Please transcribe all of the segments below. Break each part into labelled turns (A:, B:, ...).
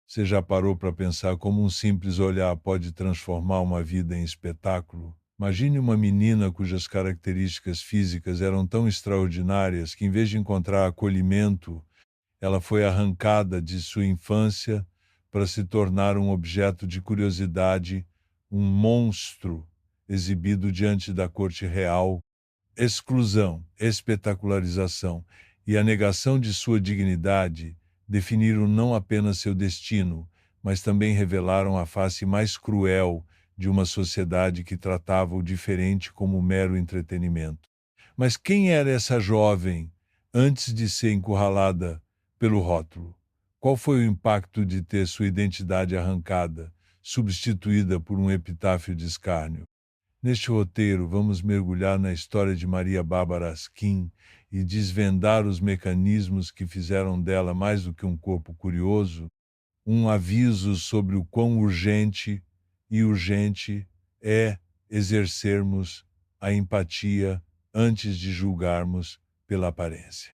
A: Você já parou para pensar como um simples olhar pode transformar uma vida em espetáculo? Imagine uma menina cujas características físicas eram tão extraordinárias que, em vez de encontrar acolhimento, ela foi arrancada de sua infância para se tornar um objeto de curiosidade, um monstro exibido diante da corte real. Exclusão, espetacularização e a negação de sua dignidade definiram não apenas seu destino, mas também revelaram a face mais cruel de uma sociedade que tratava o diferente como mero entretenimento. Mas quem era essa jovem antes de ser encurralada pelo rótulo? Qual foi o impacto de ter sua identidade arrancada, substituída por um epitáfio de escárnio? Neste roteiro, vamos mergulhar na história de Maria Bárbara Askin e desvendar os mecanismos que fizeram dela mais do que um corpo curioso, um aviso sobre o quão urgente é exercermos a empatia antes de julgarmos pela aparência.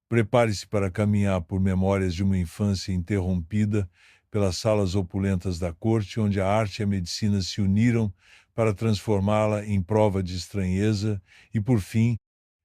A: Prepare-se para caminhar por memórias de uma infância interrompida pelas salas opulentas da corte, onde a arte e a medicina se uniram para transformá-la em prova de estranheza, e, por fim,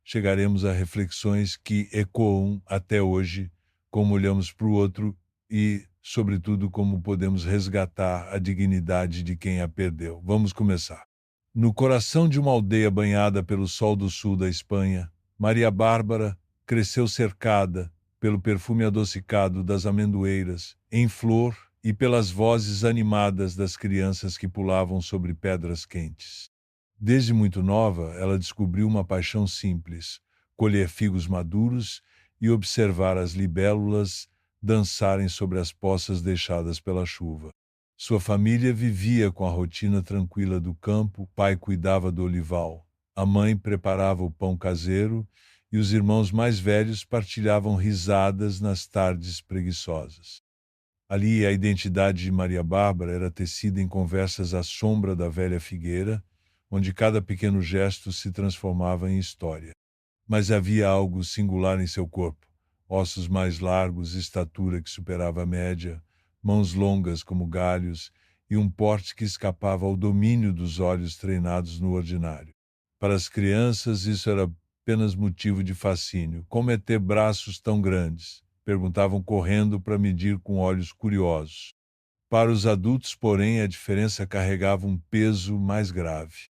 A: chegaremos a reflexões que ecoam até hoje, como olhamos para o outro e, sobretudo, como podemos resgatar a dignidade de quem a perdeu. Vamos começar. No coração de uma aldeia banhada pelo sol do sul da Espanha, Maria Bárbara cresceu cercada pelo perfume adocicado das amendoeiras, em flor, e pelas vozes animadas das crianças que pulavam sobre pedras quentes. Desde muito nova, ela descobriu uma paixão simples: colher figos maduros e observar as libélulas dançarem sobre as poças deixadas pela chuva. Sua família vivia com a rotina tranquila do campo, o pai cuidava do olival, a mãe preparava o pão caseiro e os irmãos mais velhos partilhavam risadas nas tardes preguiçosas. Ali, a identidade de Maria Bárbara era tecida em conversas à sombra da velha figueira, onde cada pequeno gesto se transformava em história. Mas havia algo singular em seu corpo: ossos mais largos, estatura que superava a média, mãos longas como galhos e um porte que escapava ao domínio dos olhos treinados no ordinário. Para as crianças, isso era apenas motivo de fascínio. Como é ter braços tão grandes? Perguntavam correndo para medir com olhos curiosos. Para os adultos, porém, a diferença carregava um peso mais grave.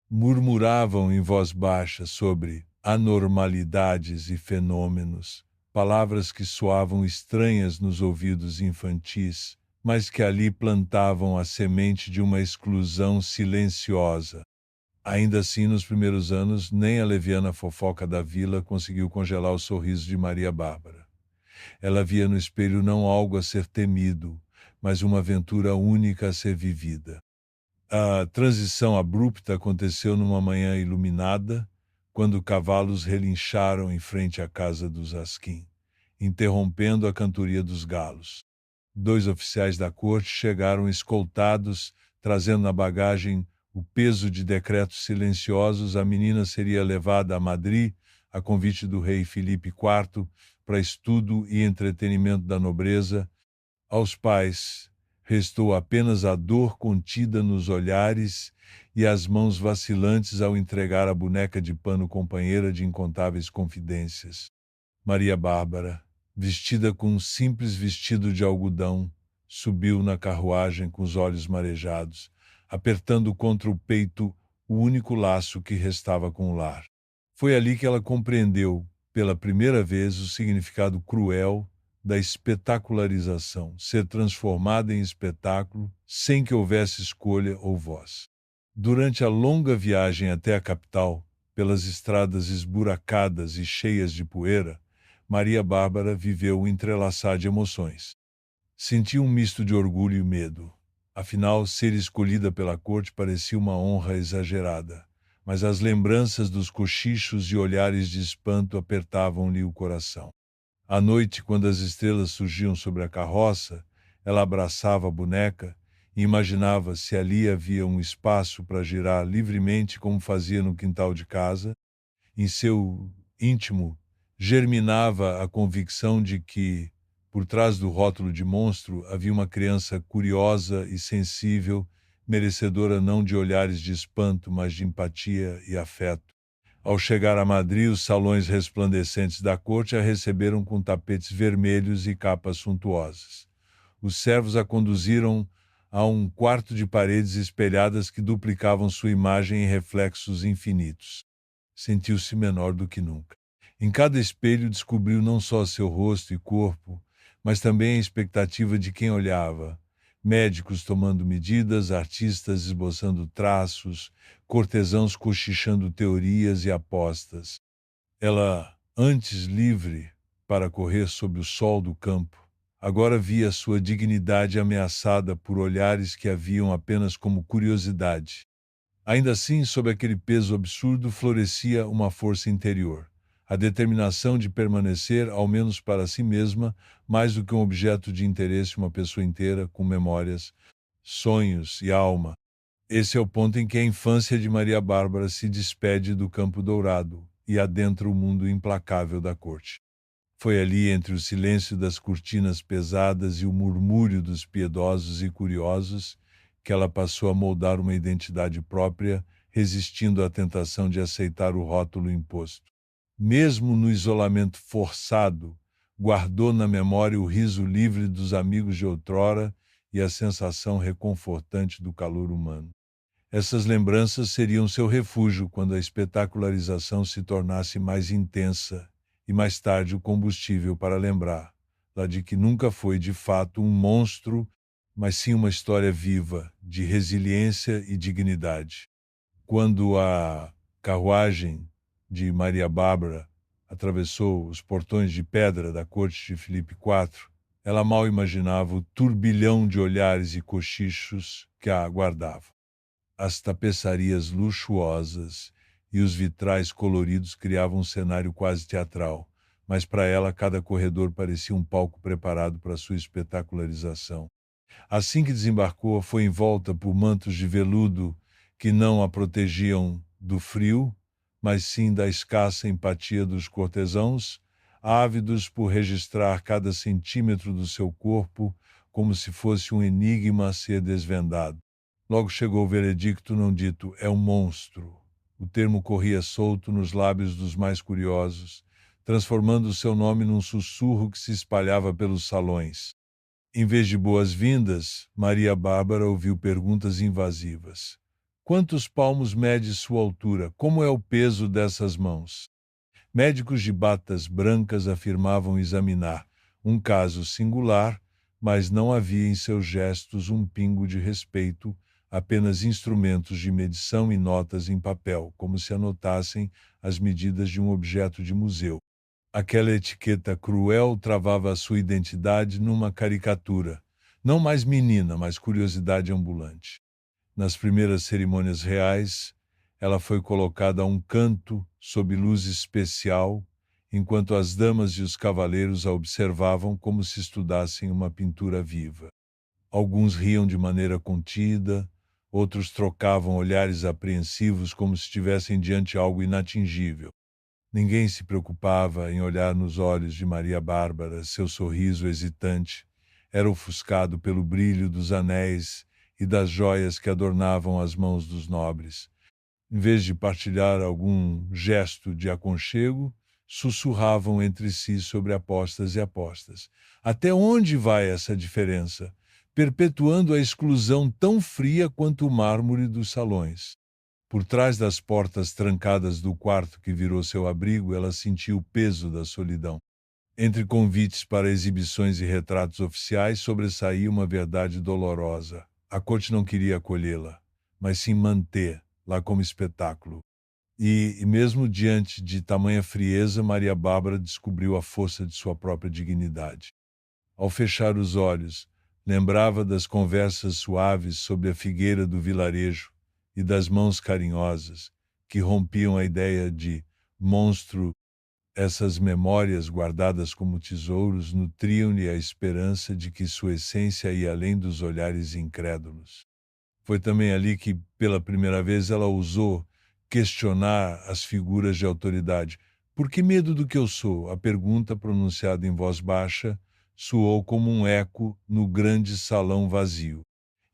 A: Murmuravam em voz baixa sobre anormalidades e fenômenos, palavras que soavam estranhas nos ouvidos infantis, mas que ali plantavam a semente de uma exclusão silenciosa. Ainda assim, nos primeiros anos, nem a leviana fofoca da vila conseguiu congelar o sorriso de Maria Bárbara. Ela via no espelho não algo a ser temido, mas uma aventura única a ser vivida. A transição abrupta aconteceu numa manhã iluminada, quando cavalos relincharam em frente à casa dos Askin, interrompendo a cantoria dos galos. Dois oficiais da corte chegaram escoltados, trazendo na bagagem o peso de decretos silenciosos. A menina seria levada a Madrid, a convite do rei Filipe IV, para estudo e entretenimento da nobreza. Aos pais restou apenas a dor contida nos olhares e as mãos vacilantes ao entregar a boneca de pano companheira de incontáveis confidências. Maria Bárbara, vestida com um simples vestido de algodão, subiu na carruagem com os olhos marejados, apertando contra o peito o único laço que restava com o lar. Foi ali que ela compreendeu, pela primeira vez, o significado cruel da espetacularização, ser transformada em espetáculo sem que houvesse escolha ou voz. Durante a longa viagem até a capital, pelas estradas esburacadas e cheias de poeira, Maria Bárbara viveu um entrelaçar de emoções. Sentia um misto de orgulho e medo. Afinal, ser escolhida pela corte parecia uma honra exagerada, mas as lembranças dos cochichos e olhares de espanto apertavam-lhe o coração. À noite, quando as estrelas surgiam sobre a carroça, ela abraçava a boneca e imaginava se ali havia um espaço para girar livremente como fazia no quintal de casa. Em seu íntimo, germinava a convicção de que, Por trás do rótulo de monstro havia uma criança curiosa e sensível, merecedora não de olhares de espanto, mas de empatia e afeto. Ao chegar a Madrid, os salões resplandecentes da corte a receberam com tapetes vermelhos e capas suntuosas. Os servos a conduziram a um quarto de paredes espelhadas que duplicavam sua imagem em reflexos infinitos. Sentiu-se menor do que nunca. Em cada espelho descobriu não só seu rosto e corpo, mas também a expectativa de quem olhava. Médicos tomando medidas, artistas esboçando traços, cortesãos cochichando teorias e apostas. Ela, antes livre para correr sob o sol do campo, agora via sua dignidade ameaçada por olhares que a viam apenas como curiosidade. Ainda assim, sob aquele peso absurdo, florescia uma força interior, a determinação de permanecer, ao menos para si mesma, mais do que um objeto de interesse, uma pessoa inteira, com memórias, sonhos e alma. Esse é o ponto em que a infância de Maria Bárbara se despede do Campo Dourado e adentra o mundo implacável da corte. Foi ali, entre o silêncio das cortinas pesadas e o murmúrio dos piedosos e curiosos, que ela passou a moldar uma identidade própria, resistindo à tentação de aceitar o rótulo imposto. Mesmo no isolamento forçado, guardou na memória o riso livre dos amigos de outrora e a sensação reconfortante do calor humano. Essas lembranças seriam seu refúgio quando a espetacularização se tornasse mais intensa e mais tarde o combustível para lembrar lá de que nunca foi de fato um monstro, mas sim uma história viva de resiliência e dignidade. Quando a carruagem de Maria Bárbara atravessou os portões de pedra da corte de Filipe IV, ela mal imaginava o turbilhão de olhares e cochichos que a aguardavam. As tapeçarias luxuosas e os vitrais coloridos criavam um cenário quase teatral, mas para ela cada corredor parecia um palco preparado para sua espetacularização. Assim que desembarcou, foi envolta por mantos de veludo que não a protegiam do frio, mas sim da escassa empatia dos cortesãos, ávidos por registrar cada centímetro do seu corpo como se fosse um enigma a ser desvendado. Logo chegou o veredicto não dito: é um monstro. O termo corria solto nos lábios dos mais curiosos, transformando o seu nome num sussurro que se espalhava pelos salões. Em vez de boas-vindas, Maria Bárbara ouviu perguntas invasivas. Quantos palmos mede sua altura? Como é o peso dessas mãos? Médicos de batas brancas afirmavam examinar um caso singular, mas não havia em seus gestos um pingo de respeito, apenas instrumentos de medição e notas em papel, como se anotassem as medidas de um objeto de museu. Aquela etiqueta cruel travava a sua identidade numa caricatura. Não mais menina, mas curiosidade ambulante. Nas primeiras cerimônias reais, ela foi colocada a um canto, sob luz especial, enquanto as damas e os cavaleiros a observavam como se estudassem uma pintura viva. Alguns riam de maneira contida, outros trocavam olhares apreensivos como se estivessem diante de algo inatingível. Ninguém se preocupava em olhar nos olhos de Maria Bárbara, seu sorriso hesitante era ofuscado pelo brilho dos anéis e das joias que adornavam as mãos dos nobres. Em vez de partilhar algum gesto de aconchego, sussurravam entre si sobre apostas e apostas. Até onde vai essa diferença? Perpetuando a exclusão tão fria quanto o mármore dos salões. Por trás das portas trancadas do quarto que virou seu abrigo, ela sentiu o peso da solidão. Entre convites para exibições e retratos oficiais, sobressaía uma verdade dolorosa. A corte não queria acolhê-la, mas sim manter lá como espetáculo. E mesmo diante de tamanha frieza, Maria Bárbara descobriu a força de sua própria dignidade. Ao fechar os olhos, lembrava das conversas suaves sob a figueira do vilarejo e das mãos carinhosas que rompiam a ideia de monstro. Essas memórias, guardadas como tesouros, nutriam-lhe a esperança de que sua essência ia além dos olhares incrédulos. Foi também ali que, pela primeira vez, ela ousou questionar as figuras de autoridade. Por que medo do que eu sou? A pergunta, pronunciada em voz baixa, soou como um eco no grande salão vazio.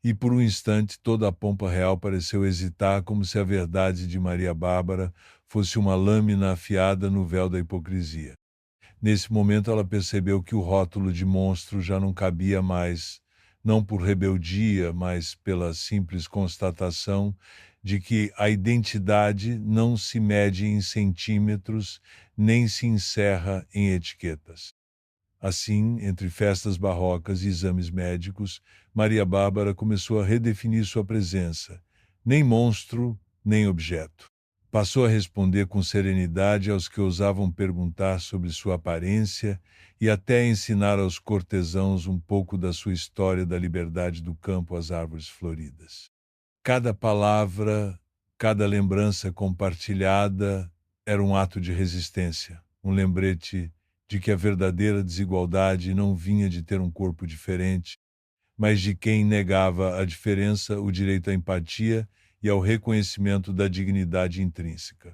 A: E por um instante toda a pompa real pareceu hesitar, como se a verdade de Maria Bárbara fosse uma lâmina afiada no véu da hipocrisia. Nesse momento ela percebeu que o rótulo de monstro já não cabia mais, não por rebeldia, mas pela simples constatação de que a identidade não se mede em centímetros, nem se encerra em etiquetas. Assim, entre festas barrocas e exames médicos, Maria Bárbara começou a redefinir sua presença. Nem monstro, nem objeto. Passou a responder com serenidade aos que ousavam perguntar sobre sua aparência e até a ensinar aos cortesãos um pouco da sua história da liberdade do campo às árvores floridas. Cada palavra, cada lembrança compartilhada era um ato de resistência, um lembrete de que a verdadeira desigualdade não vinha de ter um corpo diferente, mas de quem negava à diferença o direito à empatia e ao reconhecimento da dignidade intrínseca.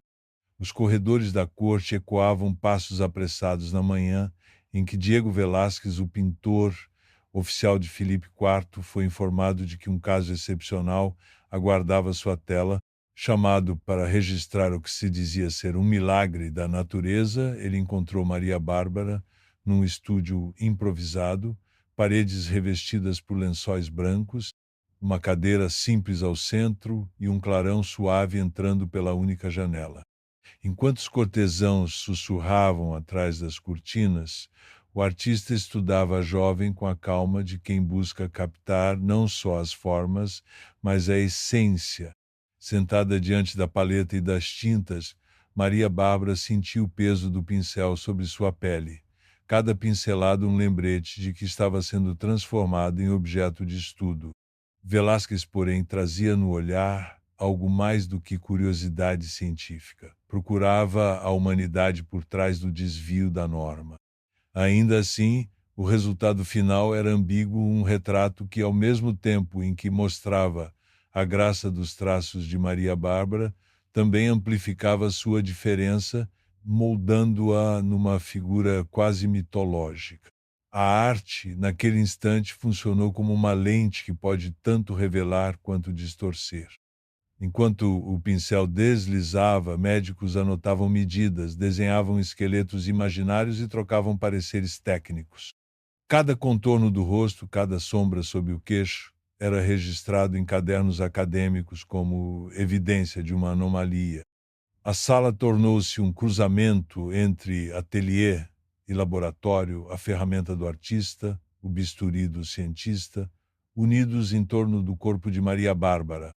A: Os corredores da corte ecoavam passos apressados na manhã em que Diego Velázquez, o pintor, oficial de Filipe IV, foi informado de que um caso excepcional aguardava sua tela. Chamado para registrar o que se dizia ser um milagre da natureza, ele encontrou Maria Bárbara num estúdio improvisado, paredes revestidas por lençóis brancos, uma cadeira simples ao centro e um clarão suave entrando pela única janela. Enquanto os cortesãos sussurravam atrás das cortinas, o artista estudava a jovem com a calma de quem busca captar não só as formas, mas a essência. Sentada diante da paleta e das tintas, Maria Bárbara sentiu o peso do pincel sobre sua pele. Cada pincelada um lembrete de que estava sendo transformado em objeto de estudo. Velázquez, porém, trazia no olhar algo mais do que curiosidade científica. Procurava a humanidade por trás do desvio da norma. Ainda assim, o resultado final era ambíguo, um retrato que, ao mesmo tempo em que mostrava a graça dos traços de Maria Bárbara, também amplificava sua diferença, moldando-a numa figura quase mitológica. A arte, naquele instante, funcionou como uma lente que pode tanto revelar quanto distorcer. Enquanto o pincel deslizava, médicos anotavam medidas, desenhavam esqueletos imaginários e trocavam pareceres técnicos. Cada contorno do rosto, cada sombra sob o queixo, era registrado em cadernos acadêmicos como evidência de uma anomalia. A sala tornou-se um cruzamento entre ateliê e laboratório, a ferramenta do artista, o bisturi do cientista, unidos em torno do corpo de Maria Bárbara.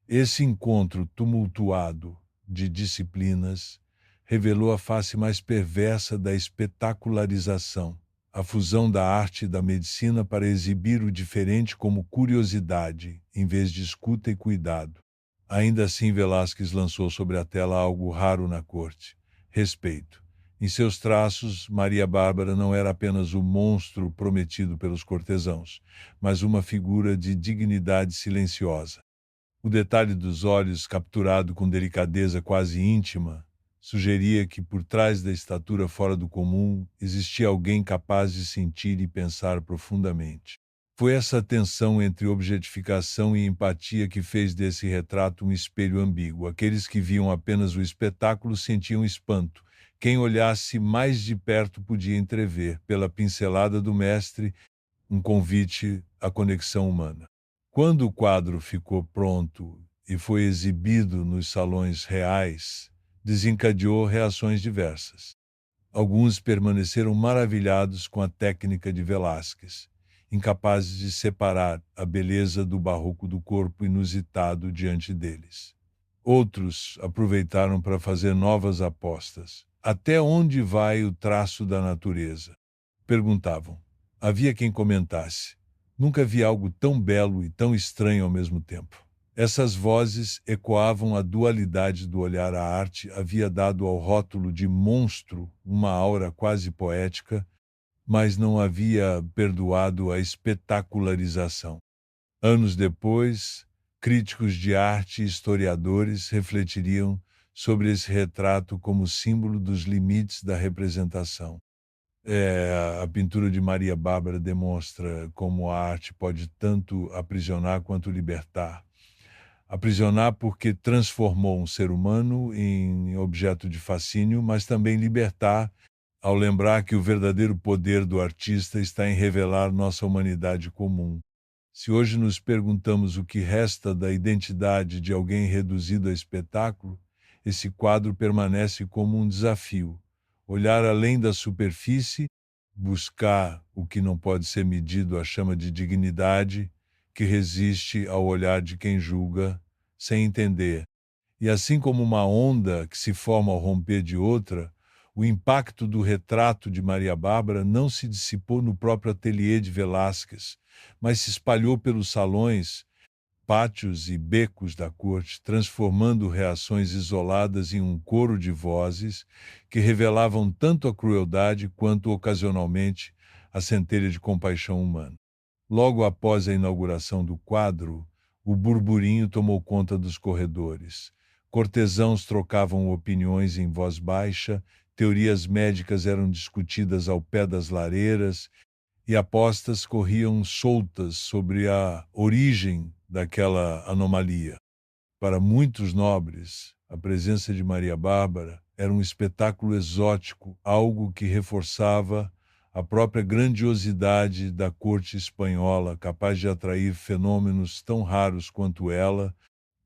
A: Esse encontro tumultuado de disciplinas revelou a face mais perversa da espetacularização, a fusão da arte e da medicina para exibir o diferente como curiosidade, em vez de escuta e cuidado. Ainda assim, Velázquez lançou sobre a tela algo raro na corte: respeito. Em seus traços, Maria Bárbara não era apenas o monstro prometido pelos cortesãos, mas uma figura de dignidade silenciosa. O detalhe dos olhos, capturado com delicadeza quase íntima, sugeria que por trás da estatura fora do comum existia alguém capaz de sentir e pensar profundamente. Foi essa tensão entre objetificação e empatia que fez desse retrato um espelho ambíguo. Aqueles que viam apenas o espetáculo sentiam espanto. Quem olhasse mais de perto podia entrever, pela pincelada do mestre, um convite à conexão humana. Quando o quadro ficou pronto e foi exibido nos salões reais, desencadeou reações diversas. Alguns permaneceram maravilhados com a técnica de Velázquez, incapazes de separar a beleza do barroco do corpo inusitado diante deles. Outros aproveitaram para fazer novas apostas. Até onde vai o traço da natureza? Perguntavam. Havia quem comentasse: nunca vi algo tão belo e tão estranho ao mesmo tempo. Essas vozes ecoavam a dualidade do olhar. A arte havia dado ao rótulo de monstro uma aura quase poética, mas não havia perdoado a espetacularização. Anos depois, críticos de arte e historiadores refletiriam sobre esse retrato como símbolo dos limites da representação. A pintura de Maria Bárbara demonstra como a arte pode tanto aprisionar quanto libertar. Aprisionar porque transformou um ser humano em objeto de fascínio, mas também libertar ao lembrar que o verdadeiro poder do artista está em revelar nossa humanidade comum. Se hoje nos perguntamos o que resta da identidade de alguém reduzido a espetáculo, esse quadro permanece como um desafio. Olhar além da superfície, buscar o que não pode ser medido, a chama de dignidade, que resiste ao olhar de quem julga, sem entender. E assim como uma onda que se forma ao romper de outra, o impacto do retrato de Maria Bárbara não se dissipou no próprio ateliê de Velázquez, mas se espalhou pelos salões, pátios e becos da corte, transformando reações isoladas em um coro de vozes que revelavam tanto a crueldade quanto, ocasionalmente, a centelha de compaixão humana. Logo após a inauguração do quadro, o burburinho tomou conta dos corredores. Cortesãos trocavam opiniões em voz baixa, teorias médicas eram discutidas ao pé das lareiras e apostas corriam soltas sobre a origem daquela anomalia. Para muitos nobres, a presença de Maria Bárbara era um espetáculo exótico, algo que reforçava a própria grandiosidade da corte espanhola, capaz de atrair fenômenos tão raros quanto ela.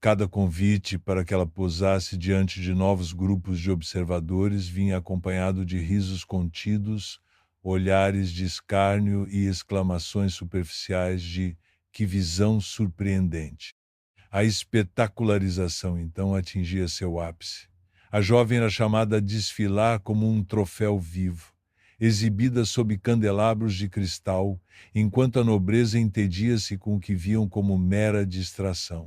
A: Cada convite para que ela posasse diante de novos grupos de observadores vinha acompanhado de risos contidos, olhares de escárnio e exclamações superficiais de "que visão surpreendente". A espetacularização, então, atingia seu ápice. A jovem era chamada a desfilar como um troféu vivo, exibida sob candelabros de cristal, enquanto a nobreza entendia-se com o que viam como mera distração.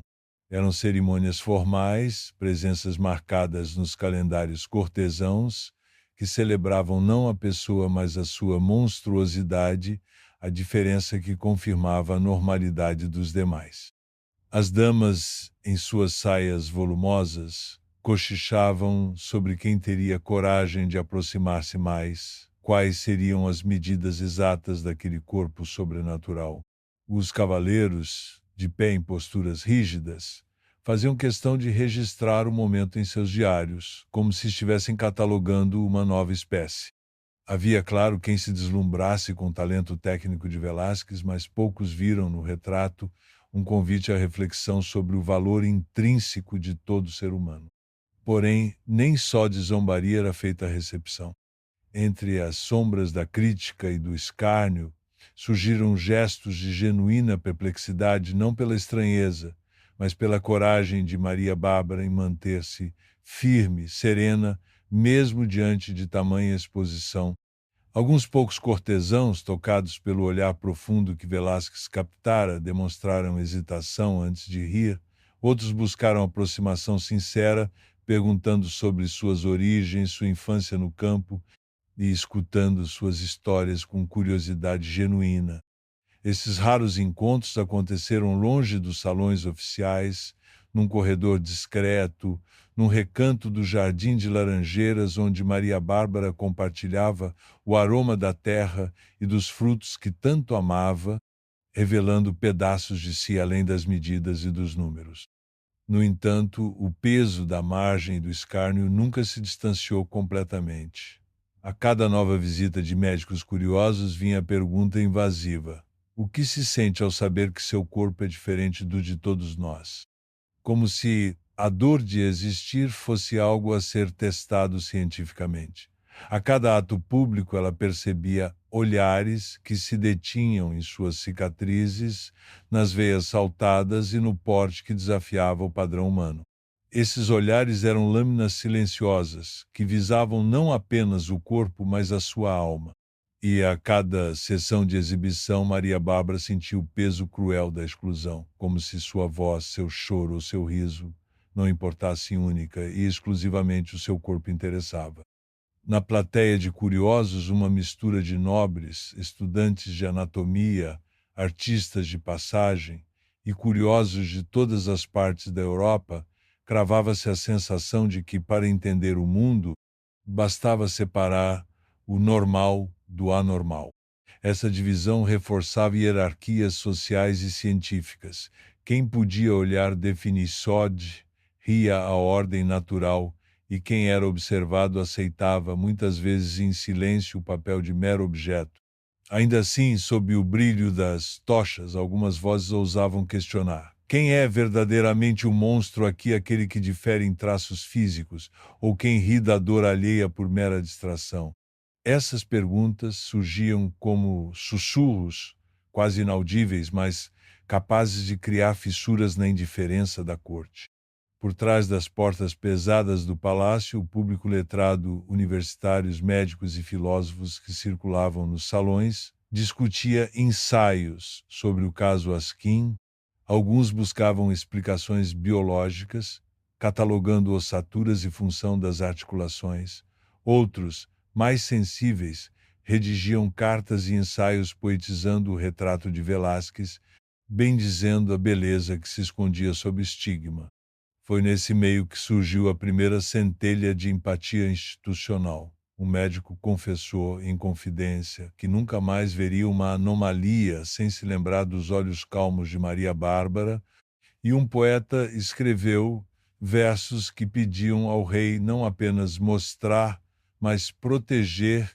A: Eram cerimônias formais, presenças marcadas nos calendários cortesãos, que celebravam não a pessoa, mas a sua monstruosidade, a diferença que confirmava a normalidade dos demais. As damas, em suas saias volumosas, cochichavam sobre quem teria coragem de aproximar-se mais, quais seriam as medidas exatas daquele corpo sobrenatural. Os cavaleiros, de pé em posturas rígidas, faziam questão de registrar o momento em seus diários, como se estivessem catalogando uma nova espécie. Havia, claro, quem se deslumbrasse com o talento técnico de Velázquez, mas poucos viram no retrato um convite à reflexão sobre o valor intrínseco de todo ser humano. Porém, nem só de zombaria era feita a recepção. Entre as sombras da crítica e do escárnio, surgiram gestos de genuína perplexidade, não pela estranheza, mas pela coragem de Maria Bárbara em manter-se firme, serena, mesmo diante de tamanha exposição. Alguns poucos cortesãos, tocados pelo olhar profundo que Velázquez captara, demonstraram hesitação antes de rir. Outros buscaram aproximação sincera, perguntando sobre suas origens, sua infância no campo e escutando suas histórias com curiosidade genuína. Esses raros encontros aconteceram longe dos salões oficiais, num corredor discreto, num recanto do jardim de laranjeiras onde Maria Bárbara compartilhava o aroma da terra e dos frutos que tanto amava, revelando pedaços de si além das medidas e dos números. No entanto, o peso da margem e do escárnio nunca se distanciou completamente. A cada nova visita de médicos curiosos vinha a pergunta invasiva: o que se sente ao saber que seu corpo é diferente do de todos nós? Como se a dor de existir fosse algo a ser testado cientificamente. A cada ato público ela percebia olhares que se detinham em suas cicatrizes, nas veias saltadas e no porte que desafiava o padrão humano. Esses olhares eram lâminas silenciosas, que visavam não apenas o corpo, mas a sua alma. E a cada sessão de exibição, Maria Bárbara sentia o peso cruel da exclusão, como se sua voz, seu choro ou seu riso não importassem única e exclusivamente o seu corpo interessava. Na plateia de curiosos, uma mistura de nobres, estudantes de anatomia, artistas de passagem e curiosos de todas as partes da Europa, cravava-se a sensação de que, para entender o mundo, bastava separar o normal do anormal. Essa divisão reforçava hierarquias sociais e científicas. Quem podia olhar definições ria a ordem natural, e quem era observado aceitava, muitas vezes em silêncio, o papel de mero objeto. Ainda assim, sob o brilho das tochas, algumas vozes ousavam questionar: quem é verdadeiramente o monstro aqui, aquele que difere em traços físicos, ou quem ri da dor alheia por mera distração? Essas perguntas surgiam como sussurros, quase inaudíveis, mas capazes de criar fissuras na indiferença da corte. Por trás das portas pesadas do palácio, o público letrado, universitários, médicos e filósofos que circulavam nos salões, discutia ensaios sobre o caso Askin. Alguns buscavam explicações biológicas, catalogando ossaturas e função das articulações. Outros, mais sensíveis, redigiam cartas e ensaios poetizando o retrato de Velázquez, bendizendo a beleza que se escondia sob o estigma. Foi nesse meio que surgiu a primeira centelha de empatia institucional. O médico confessou, em confidência, que nunca mais veria uma anomalia sem se lembrar dos olhos calmos de Maria Bárbara, e um poeta escreveu versos que pediam ao rei não apenas mostrar, mas proteger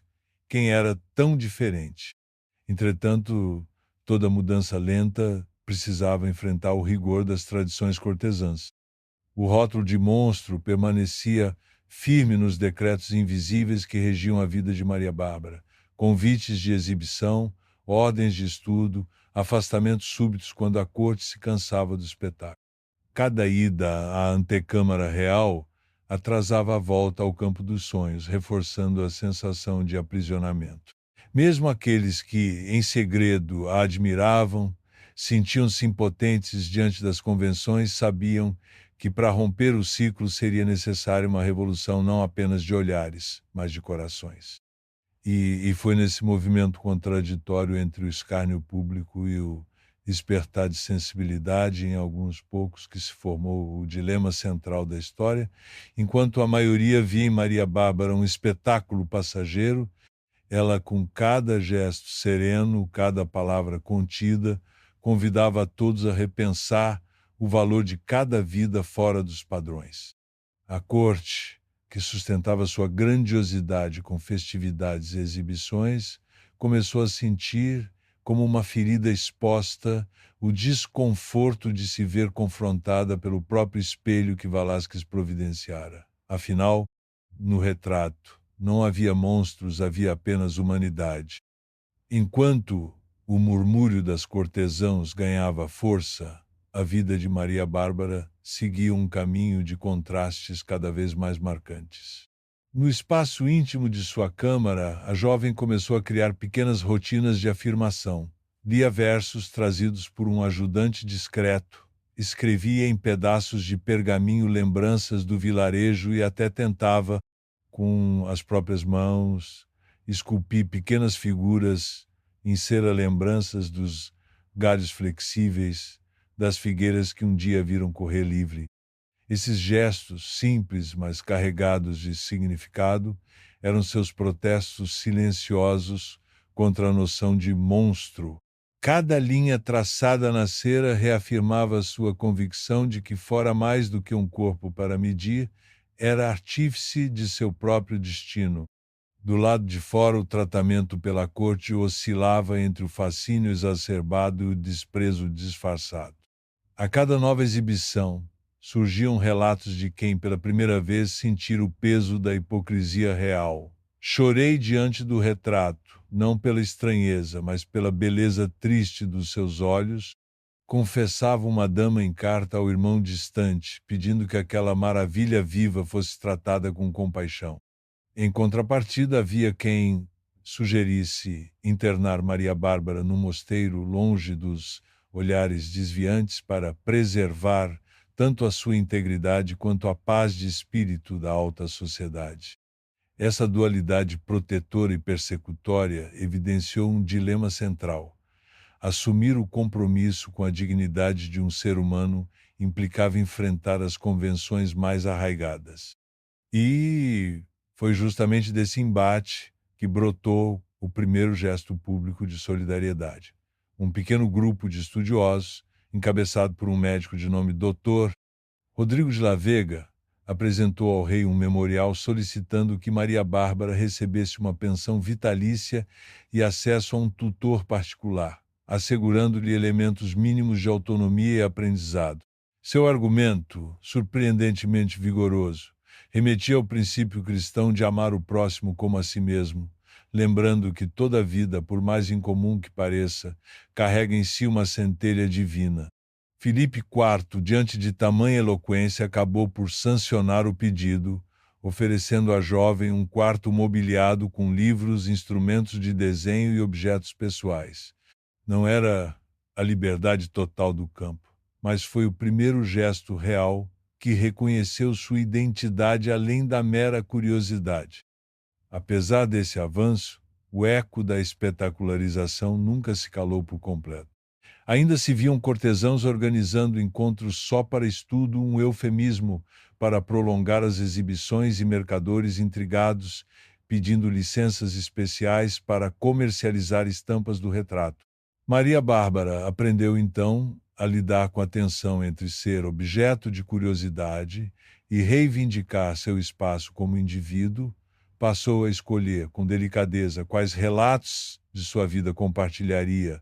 A: quem era tão diferente. Entretanto, toda mudança lenta precisava enfrentar o rigor das tradições cortesãs. O rótulo de monstro permanecia firme nos decretos invisíveis que regiam a vida de Maria Bárbara. Convites de exibição, ordens de estudo, afastamentos súbitos quando a corte se cansava do espetáculo. Cada ida à antecâmara real atrasava a volta ao campo dos sonhos, reforçando a sensação de aprisionamento. Mesmo aqueles que, em segredo, a admiravam, sentiam-se impotentes diante das convenções, sabiam que para romper o ciclo seria necessária uma revolução não apenas de olhares, mas de corações. E foi nesse movimento contraditório entre o escárnio público e o despertar de sensibilidade em alguns poucos que se formou o dilema central da história. Enquanto a maioria via em Maria Bárbara um espetáculo passageiro, ela, com cada gesto sereno, cada palavra contida, convidava a todos a repensar o valor de cada vida fora dos padrões. A corte, que sustentava sua grandiosidade com festividades e exibições, começou a sentir, como uma ferida exposta, o desconforto de se ver confrontada pelo próprio espelho que Velázquez providenciara. Afinal, no retrato, não havia monstros, havia apenas humanidade. Enquanto o murmúrio das cortesãos ganhava força, a vida de Maria Bárbara seguia um caminho de contrastes cada vez mais marcantes. No espaço íntimo de sua câmara, a jovem começou a criar pequenas rotinas de afirmação. Lia versos trazidos por um ajudante discreto, escrevia em pedaços de pergaminho lembranças do vilarejo e até tentava, com as próprias mãos, esculpir pequenas figuras em cera lembranças dos galhos flexíveis das figueiras que um dia viram correr livre. Esses gestos, simples, mas carregados de significado, eram seus protestos silenciosos contra a noção de monstro. Cada linha traçada na cera reafirmava sua convicção de que, fora mais do que um corpo para medir, era artífice de seu próprio destino. Do lado de fora, o tratamento pela corte oscilava entre o fascínio exacerbado e o desprezo disfarçado. A cada nova exibição, surgiam relatos de quem pela primeira vez sentira o peso da hipocrisia real. Chorei diante do retrato, não pela estranheza, mas pela beleza triste dos seus olhos, confessava uma dama em carta ao irmão distante, pedindo que aquela maravilha viva fosse tratada com compaixão. Em contrapartida, havia quem sugerisse internar Maria Bárbara num mosteiro longe dos olhares desviantes para preservar tanto a sua integridade quanto a paz de espírito da alta sociedade. Essa dualidade protetora e persecutória evidenciou um dilema central. Assumir o compromisso com a dignidade de um ser humano implicava enfrentar as convenções mais arraigadas. E foi justamente desse embate que brotou o primeiro gesto público de solidariedade. Um pequeno grupo de estudiosos, encabeçado por um médico de nome Dr. Rodrigo de la Vega, apresentou ao rei um memorial solicitando que Maria Bárbara recebesse uma pensão vitalícia e acesso a um tutor particular, assegurando-lhe elementos mínimos de autonomia e aprendizado. Seu argumento, surpreendentemente vigoroso, remetia ao princípio cristão de amar o próximo como a si mesmo, lembrando que toda vida, por mais incomum que pareça, carrega em si uma centelha divina. Filipe IV, diante de tamanha eloquência, acabou por sancionar o pedido, oferecendo à jovem um quarto mobiliado com livros, instrumentos de desenho e objetos pessoais. Não era a liberdade total do campo, mas foi o primeiro gesto real que reconheceu sua identidade além da mera curiosidade. Apesar desse avanço, o eco da espetacularização nunca se calou por completo. Ainda se viam cortesãos organizando encontros só para estudo, um eufemismo para prolongar as exibições, e mercadores intrigados pedindo licenças especiais para comercializar estampas do retrato. Maria Bárbara aprendeu então a lidar com a tensão entre ser objeto de curiosidade e reivindicar seu espaço como indivíduo. Passou a escolher com delicadeza quais relatos de sua vida compartilharia,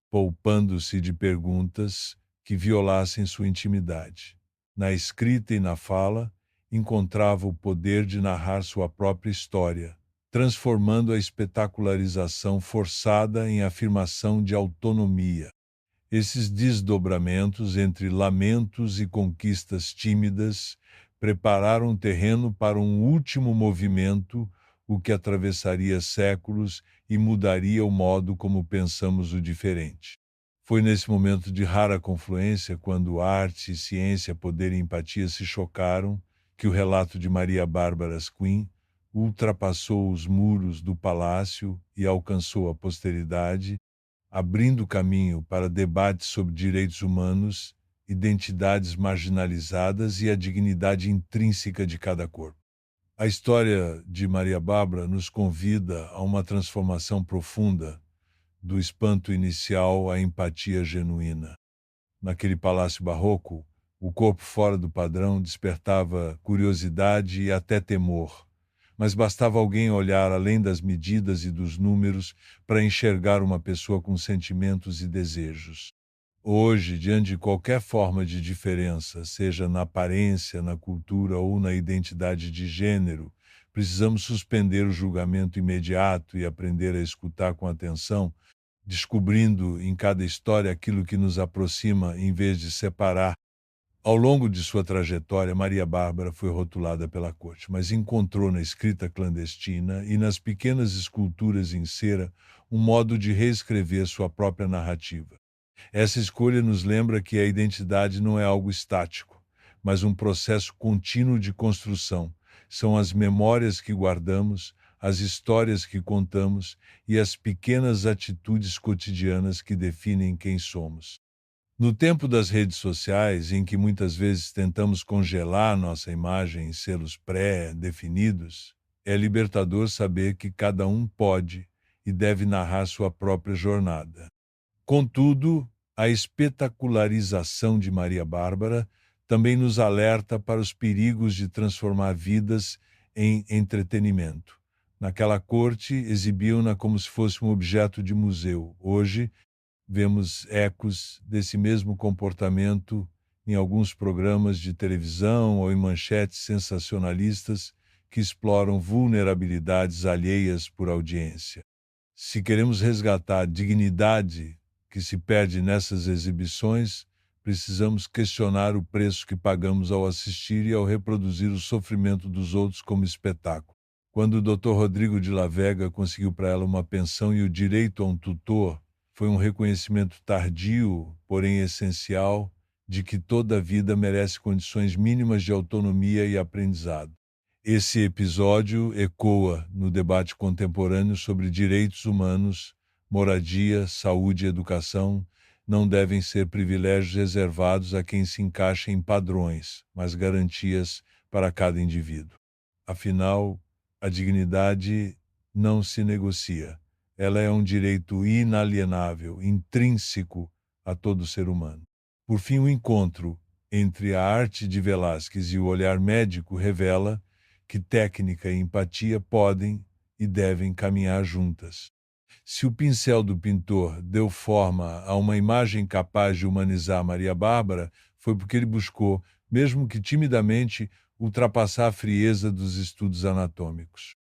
A: poupando-se de perguntas que violassem sua intimidade. Na escrita e na fala, encontrava o poder de narrar sua própria história, transformando a espetacularização forçada em afirmação de autonomia. Esses desdobramentos entre lamentos e conquistas tímidas prepararam o terreno para um último movimento, o que atravessaria séculos e mudaria o modo como pensamos o diferente. Foi nesse momento de rara confluência, quando arte, ciência, poder e empatia se chocaram, que o relato de Maria Bárbara Quinn ultrapassou os muros do palácio e alcançou a posteridade, abrindo caminho para debates sobre direitos humanos, identidades marginalizadas e a dignidade intrínseca de cada corpo. A história de Maria Bárbara nos convida a uma transformação profunda, do espanto inicial à empatia genuína. Naquele palácio barroco, o corpo fora do padrão despertava curiosidade e até temor, mas bastava alguém olhar além das medidas e dos números para enxergar uma pessoa com sentimentos e desejos. Hoje, diante de qualquer forma de diferença, seja na aparência, na cultura ou na identidade de gênero, precisamos suspender o julgamento imediato e aprender a escutar com atenção, descobrindo em cada história aquilo que nos aproxima em vez de separar. Ao longo de sua trajetória, Maria Bárbara foi rotulada pela corte, mas encontrou na escrita clandestina e nas pequenas esculturas em cera um modo de reescrever sua própria narrativa. Essa escolha nos lembra que a identidade não é algo estático, mas um processo contínuo de construção. São as memórias que guardamos, as histórias que contamos e as pequenas atitudes cotidianas que definem quem somos. No tempo das redes sociais, em que muitas vezes tentamos congelar nossa imagem em selos pré-definidos, é libertador saber que cada um pode e deve narrar sua própria jornada. Contudo, a espetacularização de Maria Bárbara também nos alerta para os perigos de transformar vidas em entretenimento. Naquela corte, exibiam-na como se fosse um objeto de museu. Hoje, vemos ecos desse mesmo comportamento em alguns programas de televisão ou em manchetes sensacionalistas que exploram vulnerabilidades alheias por audiência. Se queremos resgatar a dignidade que se perde nessas exibições, precisamos questionar o preço que pagamos ao assistir e ao reproduzir o sofrimento dos outros como espetáculo. Quando o Dr. Rodrigo de la Vega conseguiu para ela uma pensão e o direito a um tutor, foi um reconhecimento tardio, porém essencial, de que toda vida merece condições mínimas de autonomia e aprendizado. Esse episódio ecoa no debate contemporâneo sobre direitos humanos, moradia, saúde e educação não devem ser privilégios reservados a quem se encaixa em padrões, mas garantias para cada indivíduo. Afinal, a dignidade não se negocia, Ela é um direito inalienável, intrínseco a todo ser humano. Por fim, o encontro entre a arte de Velázquez e o olhar médico revela que técnica e empatia podem e devem caminhar juntas. Se o pincel do pintor deu forma a uma imagem capaz de humanizar Maria Bárbara, foi porque ele buscou, mesmo que timidamente, ultrapassar a frieza dos estudos anatômicos.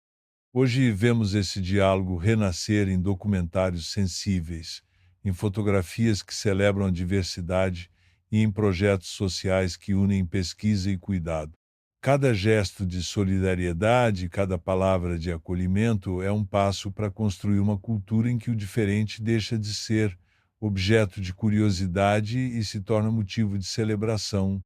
A: Hoje vemos esse diálogo renascer em documentários sensíveis, em fotografias que celebram a diversidade e em projetos sociais que unem pesquisa e cuidado. Cada gesto de solidariedade, cada palavra de acolhimento é um passo para construir uma cultura em que o diferente deixa de ser objeto de curiosidade e se torna motivo de celebração.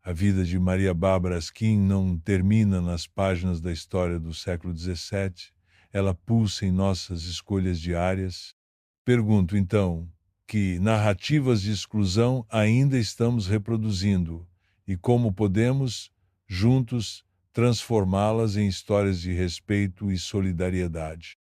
A: A vida de Maria Bárbara Skin não termina nas páginas da história do século XVII, ela pulsa em nossas escolhas diárias. Pergunto, então, que narrativas de exclusão ainda estamos reproduzindo e como podemos, juntos, transformá-las em histórias de respeito e solidariedade.